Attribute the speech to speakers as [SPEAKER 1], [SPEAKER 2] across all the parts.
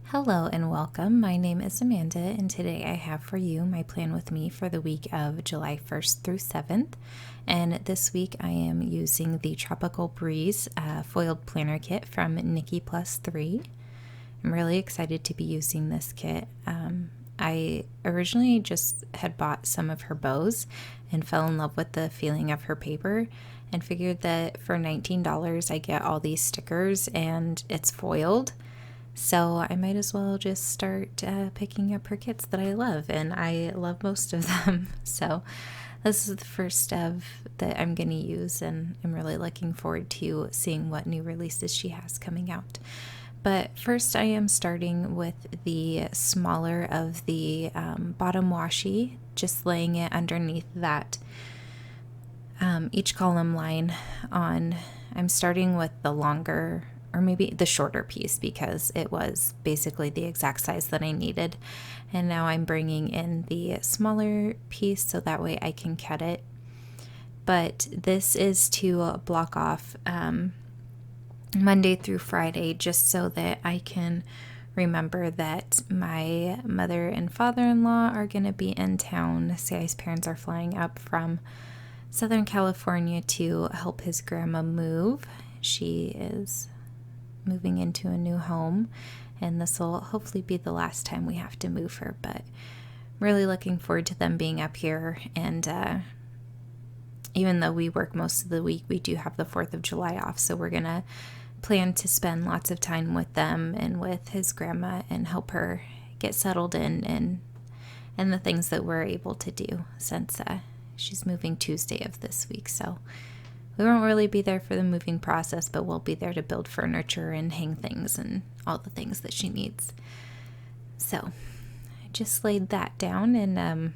[SPEAKER 1] Hello and welcome. My name is Amanda, and today I have for you my plan with me for the week of July 1st through 7th. And this week I am using the Tropical Breeze foiled planner kit from Nikki Plus Three. I'm really excited to be using this kit. I originally just had bought some of her bows and fell in love with the feeling of her paper and figured that for $19 I get all these stickers and it's foiled. So I might as well just start picking up her kits that I love, and I love most of them. So this is the first of that I'm going to use, and I'm really looking forward to seeing what new releases she has coming out. But first I am starting with the smaller of the bottom washi, just laying it underneath that each column line on. I'm starting with the longer, or maybe the shorter piece, because it was basically the exact size that I needed. And now I'm bringing in the smaller piece so that way I can cut it. But this is to block off Monday through Friday, just so that I can remember that my mother and father-in-law are going to be in town. Sai's parents are flying up from Southern California to help his grandma move. She is moving into a new home, and this will hopefully be the last time we have to move her, but really looking forward to them being up here. And even though we work most of the week, we do have the 4th of July off, so we're gonna plan to spend lots of time with them and with his grandma and help her get settled in and the things that we're able to do, since she's moving Tuesday of this week. So we won't really be there for the moving process, but we'll be there to build furniture and hang things and all the things that she needs. So I just laid that down, and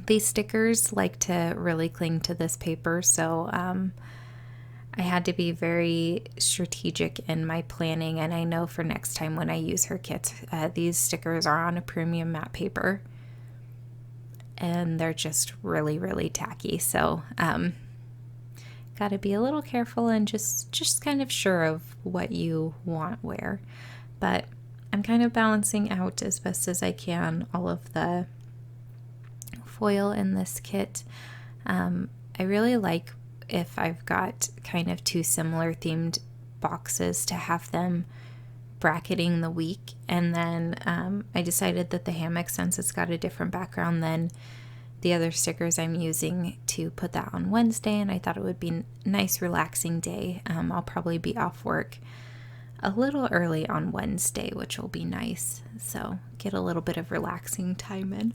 [SPEAKER 1] these stickers like to really cling to this paper, so I had to be very strategic in my planning, and I know for next time when I use her kits, these stickers are on a premium matte paper, and they're just really, really tacky. So got to be a little careful and just kind of sure of what you want where. But I'm kind of balancing out as best as I can all of the foil in this kit. I really like if I've got kind of two similar themed boxes to have them bracketing the week. And then I decided that the hammock, since it's got a different background than the other stickers I'm using, to put that on Wednesday, and I thought it would be a nice relaxing day. I'll probably be off work a little early on Wednesday, which will be nice, so get a little bit of relaxing time in.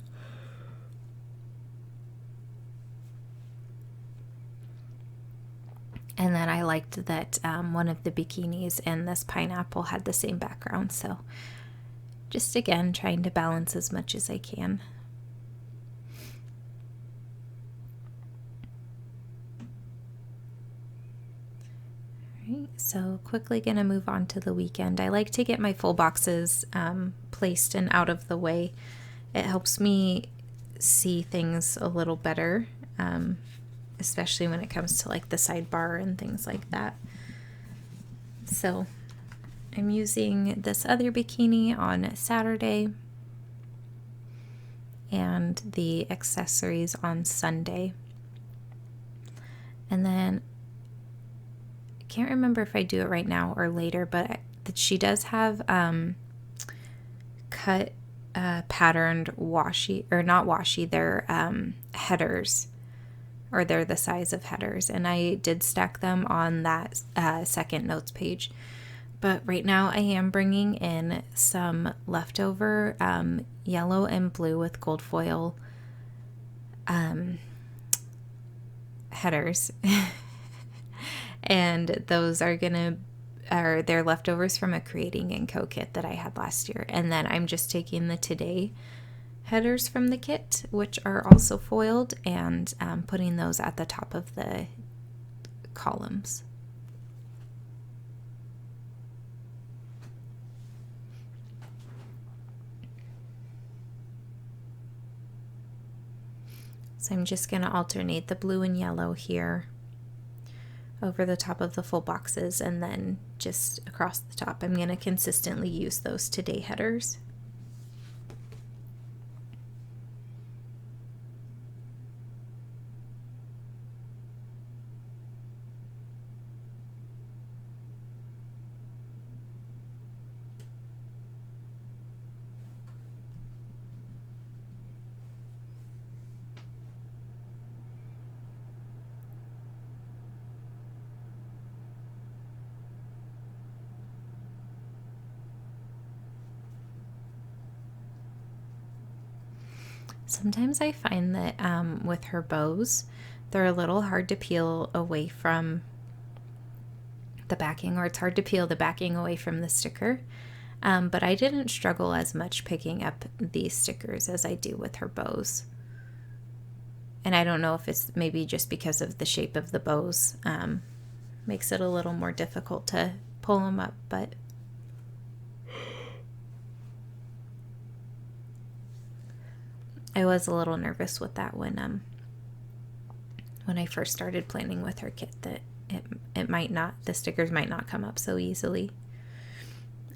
[SPEAKER 1] And then I liked that one of the bikinis and this pineapple had the same background, so just again trying to balance as much as I can. So quickly gonna move on to the weekend. I like to get my full boxes placed and out of the way. It helps me see things a little better, especially when it comes to like the sidebar and things like that. So I'm using this other bikini on Saturday and the accessories on Sunday. And then can't remember if I do it right now or later, but she does have cut patterned washi, or not washi, they're headers, or they're the size of headers, and I did stack them on that second notes page. But right now I am bringing in some leftover yellow and blue with gold foil headers. And those are they're leftovers from a Creating and Co kit that I had last year. And then I'm just taking the Today headers from the kit, which are also foiled, and putting those at the top of the columns. So I'm just going to alternate the blue and yellow here. over the top of the full boxes and then just across the top. I'm going to consistently use those today headers. Sometimes I find that with her bows, they're a little hard to peel away from the backing, or it's hard to peel the backing away from the sticker. But I didn't struggle as much picking up these stickers as I do with her bows. And I don't know if it's maybe just because of the shape of the bows, makes it a little more difficult to pull them up, but I was a little nervous with that when I first started planning with her kit, that the stickers might not come up so easily.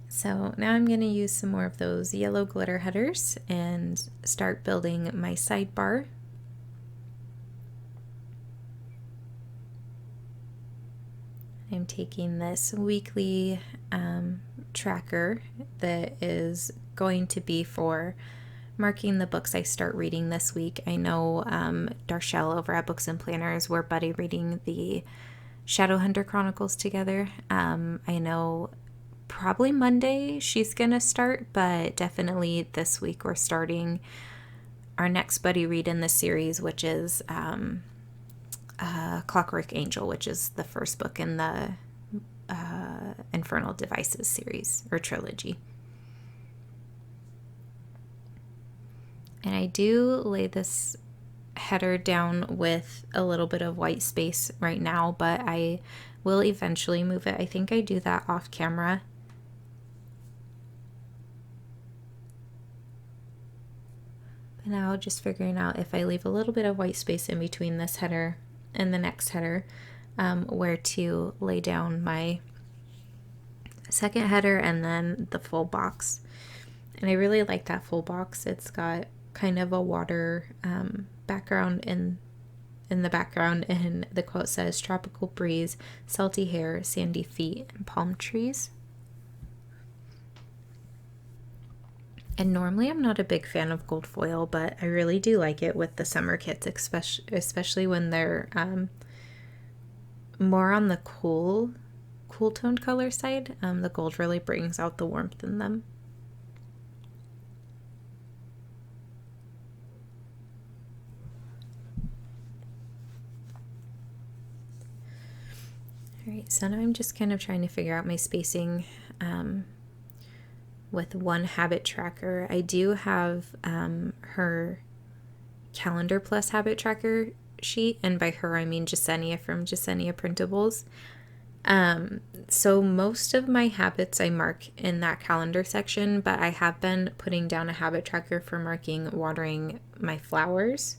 [SPEAKER 1] So now I'm going to use some more of those yellow glitter headers and start building my sidebar. I'm taking this weekly tracker that is going to be for marking the books I start reading this week. I know Darshell over at Books and Planners, we're buddy reading the Shadowhunter Chronicles together. I know probably Monday she's gonna start, but definitely this week we're starting our next buddy read in the series, which is Clockwork Angel, which is the first book in the Infernal Devices series or trilogy. And I do lay this header down with a little bit of white space right now, but I will eventually move it. I think I do that off camera. But now just figuring out if I leave a little bit of white space in between this header and the next header, where to lay down my second header and then the full box. And I really like that full box. It's got kind of a water background in the background, and the quote says tropical breeze, salty hair, sandy feet, and palm trees. And normally I'm not a big fan of gold foil, but I really do like it with the summer kits, especially when they're more on the cool toned color side. The gold really brings out the warmth in them. Alright, so now I'm just kind of trying to figure out my spacing with one habit tracker. I do have her calendar plus habit tracker sheet, and by her I mean Jesenia from Jesenia Printables. So most of my habits I mark in that calendar section, but I have been putting down a habit tracker for marking watering my flowers.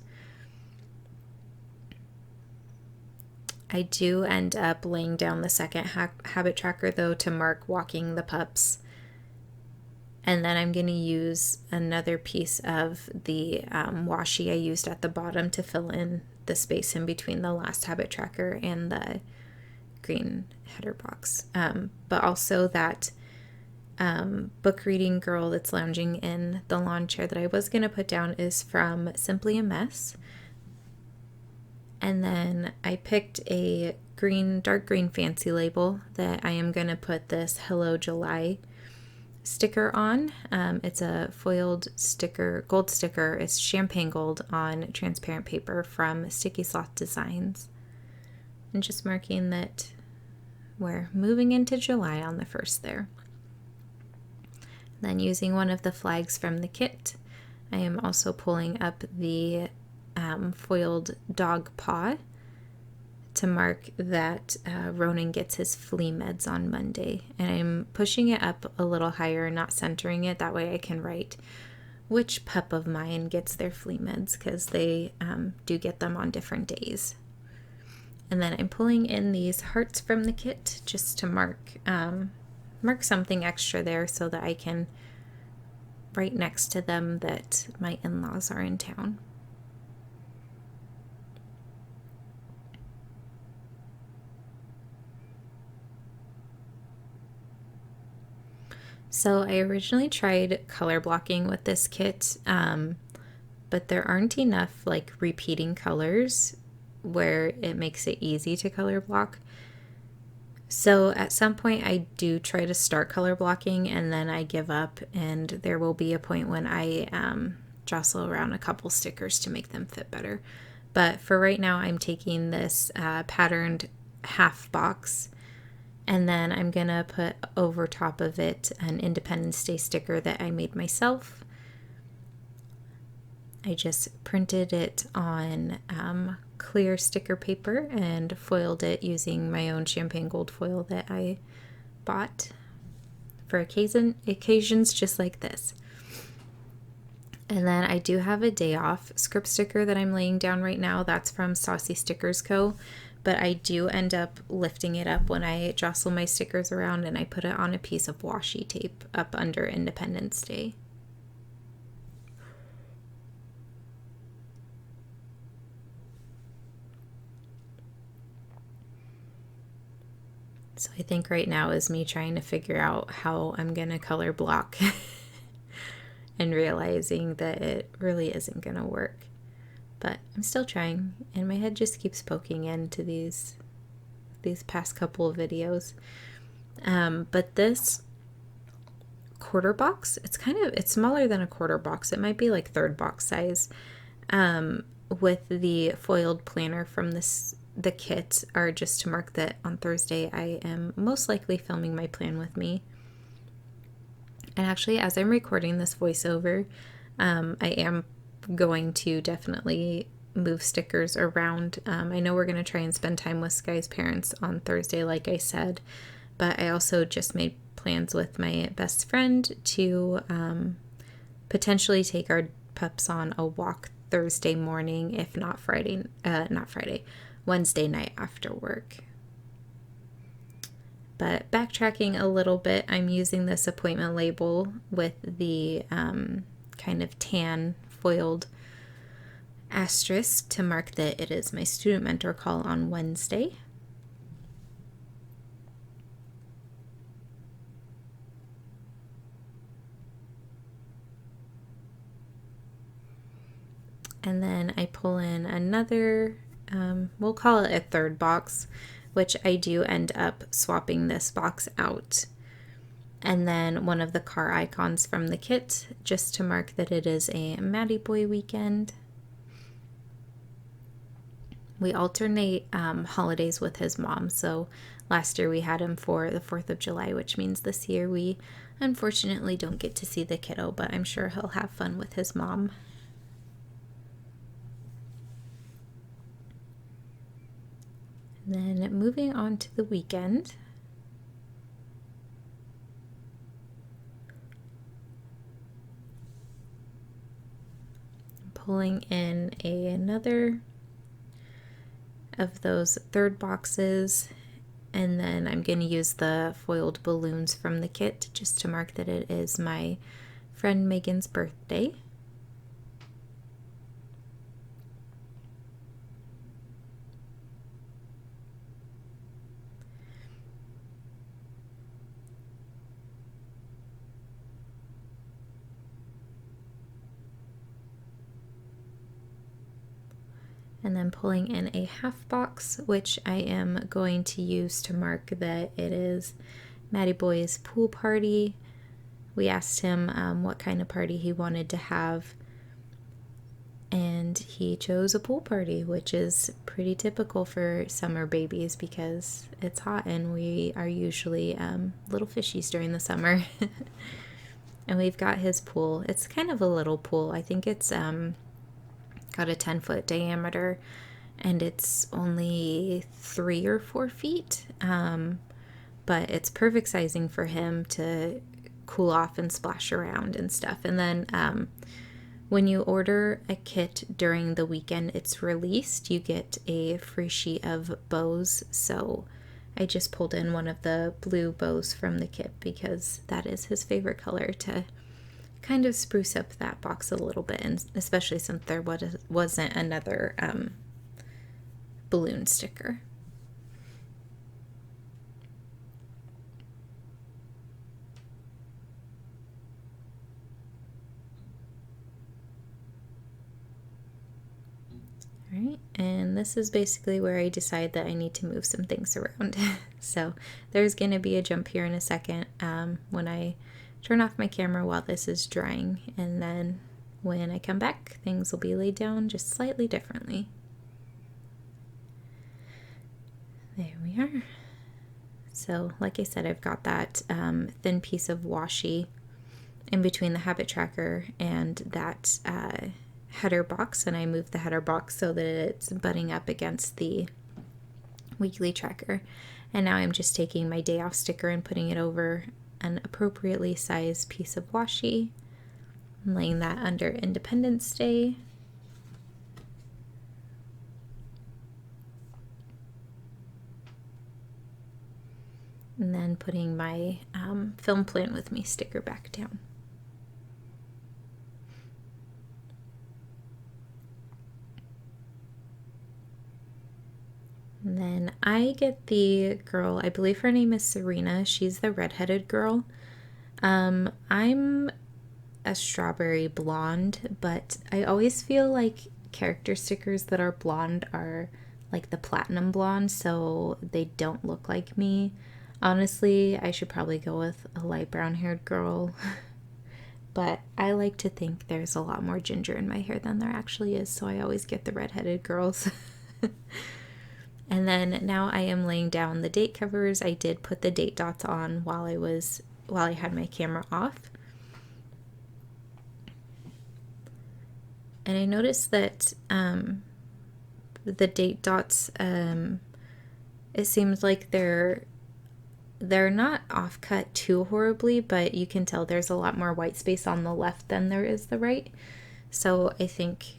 [SPEAKER 1] I do end up laying down the second habit tracker though to mark walking the pups. And then I'm going to use another piece of the washi I used at the bottom to fill in the space in between the last habit tracker and the green header box. But also that book reading girl that's lounging in the lawn chair that I was going to put down is from Simply a Mess. And then I picked a dark green fancy label that I am going to put this Hello July sticker on. It's a foiled sticker, gold sticker. It's champagne gold on transparent paper from Sticky Sloth Designs. And just marking that we're moving into July on the 1st there. Then using one of the flags from the kit, I am also pulling up the foiled dog paw to mark that Ronan gets his flea meds on Monday. And I'm pushing it up a little higher, not centering it. That way I can write which pup of mine gets their flea meds, because they do get them on different days. And then I'm pulling in these hearts from the kit just to mark something extra there so that I can write next to them that my in-laws are in town. So I originally tried color blocking with this kit, but there aren't enough like repeating colors where it makes it easy to color block. So at some point I do try to start color blocking and then I give up, and there will be a point when I jostle around a couple stickers to make them fit better. But for right now I'm taking this patterned half box, and then I'm gonna put over top of it an Independence Day sticker that I made myself. I just printed it on clear sticker paper and foiled it using my own champagne gold foil that I bought for occasions just like this. And then I do have a day off script sticker that I'm laying down right now. That's from Saucy Stickers Co. But I do end up lifting it up when I jostle my stickers around, and I put it on a piece of washi tape up under Independence Day. So I think right now is me trying to figure out how I'm going to color block and realizing that it really isn't going to work. But I'm still trying, and my head just keeps poking into these past couple of videos. But this quarter box, it's smaller than a quarter box. It might be like third box size. With the foiled planner from the kit, are just to mark that on Thursday I am most likely filming my plan with me. And actually, as I'm recording this voiceover, I am going to definitely move stickers around. I know we're going to try and spend time with Sky's parents on Thursday, like I said, but I also just made plans with my best friend to potentially take our pups on a walk Thursday morning, if not Wednesday night after work. But backtracking a little bit, I'm using this appointment label with the kind of tan foiled asterisk to mark that it is my student mentor call on Wednesday. And then I pull in another, we'll call it a third box, which I do end up swapping this box out. And then one of the car icons from the kit, just to mark that it is a Maddie Boy weekend. We alternate holidays with his mom. So last year we had him for the 4th of July, which means this year we unfortunately don't get to see the kiddo, but I'm sure he'll have fun with his mom. And then moving on to the weekend. Pulling in another of those third boxes, and then I'm going to use the foiled balloons from the kit just to mark that it is my friend Megan's birthday. And then pulling in a half box, which I am going to use to mark that it is Maddie Boy's pool party. We asked him what kind of party he wanted to have, and he chose a pool party, which is pretty typical for summer babies because it's hot and we are usually little fishies during the summer. And we've got his pool. It's kind of a little pool. I think it's got a 10-foot diameter, and it's only 3 or 4 feet, but it's perfect sizing for him to cool off and splash around and stuff. And then when you order a kit during the weekend it's released, you get a free sheet of bows. So I just pulled in one of the blue bows from the kit because that is his favorite color, to kind of spruce up that box a little bit, and especially since there wasn't another balloon sticker. Alright, and this is basically where I decide that I need to move some things around. So there's going to be a jump here in a second when I turn off my camera while this is drying, and then when I come back things will be laid down just slightly differently. There we are. So like I said, I've got that thin piece of washi in between the habit tracker and that header box, and I moved the header box so that it's butting up against the weekly tracker. And now I'm just taking my day off sticker and putting it over an appropriately sized piece of washi and laying that under Independence Day. And then putting my Film Plan With Me sticker back down. And then I get the girl, I believe her name is Serena. She's the redheaded girl. I'm a strawberry blonde, but I always feel like character stickers that are blonde are like the platinum blonde, so they don't look like me. Honestly, I should probably go with a light brown haired girl, but I like to think there's a lot more ginger in my hair than there actually is, so I always get the redheaded girls. And then now I am laying down the date covers. I did put the date dots on while I had my camera off. And I noticed that the date dots, it seems like they're not off-cut too horribly, but you can tell there's a lot more white space on the left than there is the right. So I think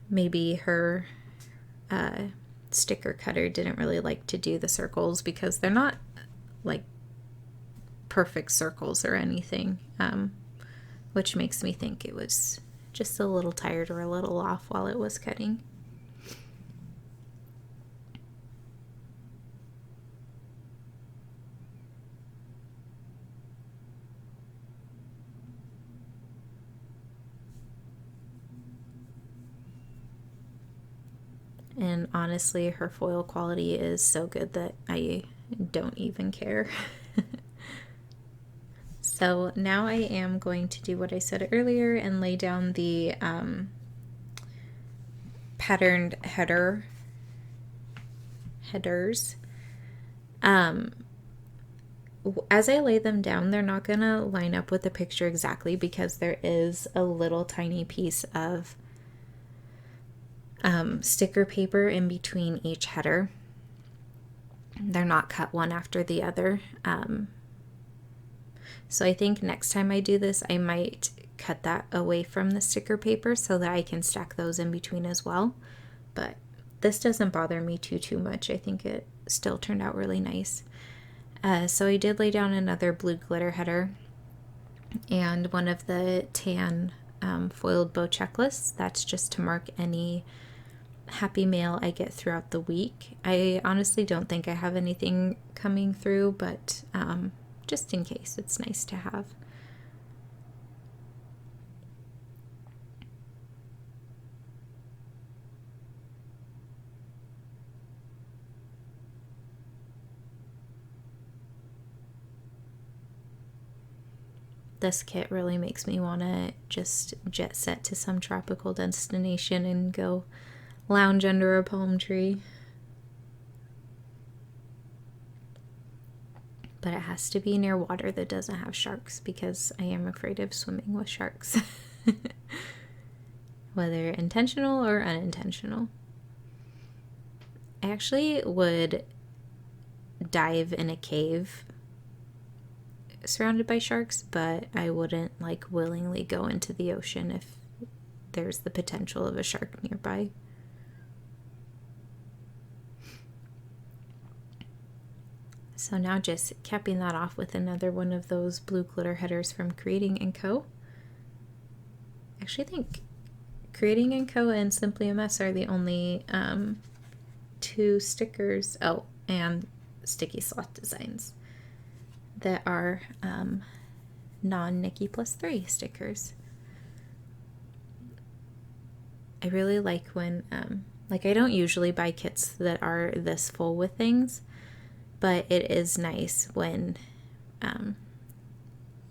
[SPEAKER 1] maybe her sticker cutter didn't really like to do the circles because they're not like perfect circles or anything, which makes me think it was just a little tired or a little off while it was cutting. And honestly, her foil quality is so good that I don't even care. So now I am going to do what I said earlier and lay down the patterned headers. As I lay them down, they're not gonna line up with the picture exactly because there is a little tiny piece of sticker paper in between each header. They're not cut one after the other. So I think next time I do this, I might cut that away from the sticker paper so that I can stack those in between as well. But this doesn't bother me too much. I think it still turned out really nice. So I did lay down another blue glitter header and one of the tan foiled bow checklists. That's just to mark any happy mail I get throughout the week. I honestly don't think I have anything coming through, but just in case, it's nice to have. This kit really makes me want to just jet set to some tropical destination and go lounge under a palm tree. But it has to be near water that doesn't have sharks because I am afraid of swimming with sharks. Whether intentional or unintentional. I actually would dive in a cave surrounded by sharks, but I wouldn't like willingly go into the ocean if there's the potential of a shark nearby. So now just capping that off with another one of those blue glitter headers from Creating & Co. I actually think Creating & Co. and Simply a Mess are the only two stickers, oh, and Sticky Sloth Designs, that are non-Nikki Plus Three stickers. I really like when, like I don't usually buy kits that are this full with things, but it is nice when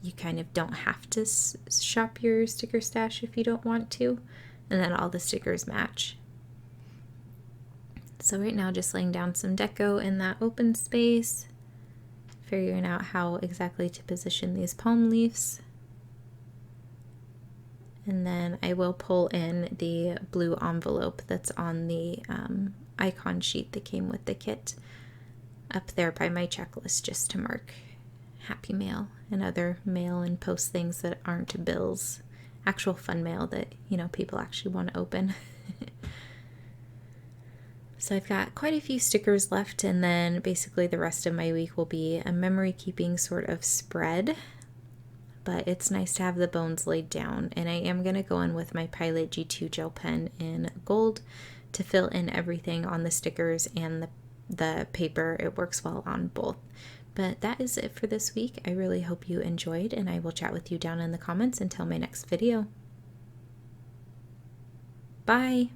[SPEAKER 1] you kind of don't have to shop your sticker stash if you don't want to, and then all the stickers match. So right now just laying down some deco in that open space, figuring out how exactly to position these palm leaves. And then I will pull in the blue envelope that's on the icon sheet that came with the kit up there by my checklist, just to mark happy mail and other mail and post things that aren't bills, actual fun mail that, you know, people actually want to open. So I've got quite a few stickers left, and then basically the rest of my week will be a memory keeping sort of spread, but it's nice to have the bones laid down. And I am going to go in with my Pilot G2 gel pen in gold to fill in everything on the stickers and the paper. It works well on both. But that is it for this week. I really hope you enjoyed, and I will chat with you down in the comments until my next video. Bye!